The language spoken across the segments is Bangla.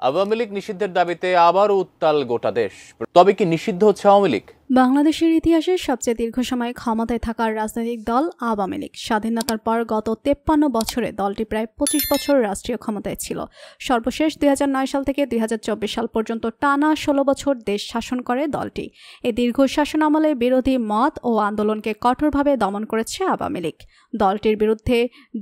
আওয়ামী লীগ নিষিদ্ধের দাবিতে আবারও উত্তাল গোটা দেশ। তবে কি নিষিদ্ধ হচ্ছে আওয়ামী লীগ? বাংলাদেশের ইতিহাসে সবচেয়ে দীর্ঘ সময় ক্ষমতায় থাকা রাজনৈতিক দল আওয়ামী লীগ। স্বাধীনতার পর গত 53 বছরে দলটি প্রায় 25 বছর রাষ্ট্রীয় ক্ষমতায় ছিল। সর্বশেষ 2009 সাল থেকে 2024 সাল পর্যন্ত টানা 16 বছর দেশ শাসন করে দলটি। এই দীর্ঘ শাসন আমলে বিরোধী মত ও আন্দোলনকে কঠোরভাবে দমন করেছে আওয়ামী লীগ। দলটির বিরুদ্ধে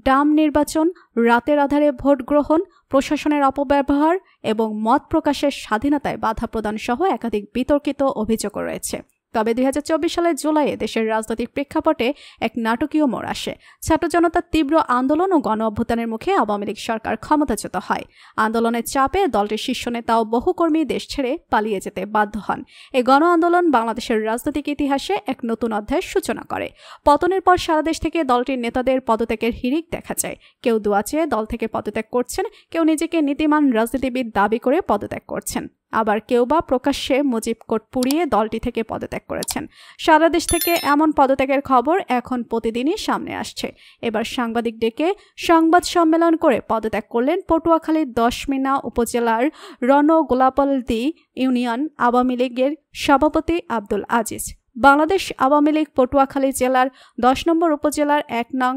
ডাম নির্বাচন, রাতের আধারে ভোট গ্রহণ, প্রশাসনের অপব্যবহার এবং মত প্রকাশের স্বাধীনতায় বাধা প্রদান সহ একাধিক বিতর্কিত অভিযোগ রয়েছে। তবে 2024 সালের জুলাইয়ে দেশের রাজনৈতিক প্রেক্ষাপটে এক নাটকীয় মোড় আসে। ছাত্র জনতার তীব্র আন্দোলন ও গণ অভ্যুত্থানের মুখে আওয়ামী লীগ সরকার ক্ষমতাচ্যুত হয়। আন্দোলনের চাপে দলটির শীর্ষ নেতা ও বহু কর্মী দেশ ছেড়ে পালিয়ে যেতে বাধ্য হন। এই গণ আন্দোলন বাংলাদেশের রাজনৈতিক ইতিহাসে এক নতুন অধ্যায়ের সূচনা করে। পতনের পর সারা দেশ থেকে দলটির নেতাদের পদত্যাগের হিড়িক দেখা যায়। কেউ দোয়া চেয়ে দল থেকে পদত্যাগ করছেন, কেউ নিজেকে নীতিমান রাজনীতিবিদ দাবি করে পদত্যাগ করছেন, আবার কেউ বা প্রকাশ্যে মুজিব কোড পুড়িয়ে দলটি থেকে পদত্যাগ করেছেন। সারা দেশ থেকে এমন পদত্যাগের খবর এখন প্রতিদিনই সামনে আসছে। এবার সাংবাদিক ডেকে সংবাদ সম্মেলন করে পদত্যাগ করলেন পটুয়াখালীর 10 মিনা উপজেলার রণগোলাপলদি ইউনিয়ন আওয়ামী লীগের সভাপতি আব্দুল আজিজ। বাংলাদেশ আওয়ামী লীগ পটুয়াখালী জেলার 10 নম্বর উপজেলার 1 নং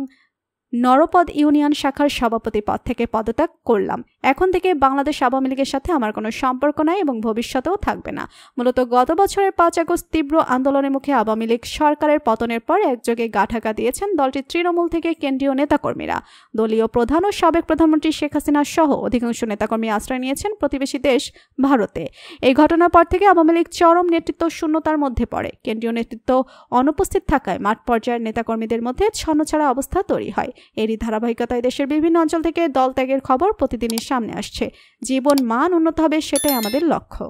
নরপদ ইউনিয়ন শাখার সভাপতি পদ থেকে পদত্যাগ করলাম। এখন থেকে বাংলাদেশ আওয়ামী লীগের সাথে আমার কোনো সম্পর্ক নাই এবং ভবিষ্যতেও থাকবে না। মূলত গত বছরের 5 আগস্ট তীব্র আন্দোলনের মুখে আওয়ামী লীগ সরকারের পতনের পর একযোগে গাঁঠাগা দিয়েছেন দলটির তৃণমূল থেকে কেন্দ্রীয় নেতাকর্মীরা। দলীয় প্রধান ও সাবেক প্রধানমন্ত্রী শেখ হাসিনা সহ অধিকাংশ নেতাকর্মী আশ্রয় নিয়েছেন প্রতিবেশী দেশ ভারতে। এই ঘটনার পর থেকে আওয়ামী লীগ চরম নেতৃত্ব শূন্যতার মধ্যে পড়ে। কেন্দ্রীয় নেতৃত্ব অনুপস্থিত থাকায় মাঠ পর্যায়ের নেতাকর্মীদের মধ্যে ছন্নছাড়া অবস্থা তৈরি হয়। এরই ধারাবাহিকতায় দেশের বিভিন্ন অঞ্চল থেকে দল ত্যাগের খবর প্রতিদিনই সামনে আসছে। জীবন মান উন্নত হবে, সেটাই আমাদের লক্ষ্য।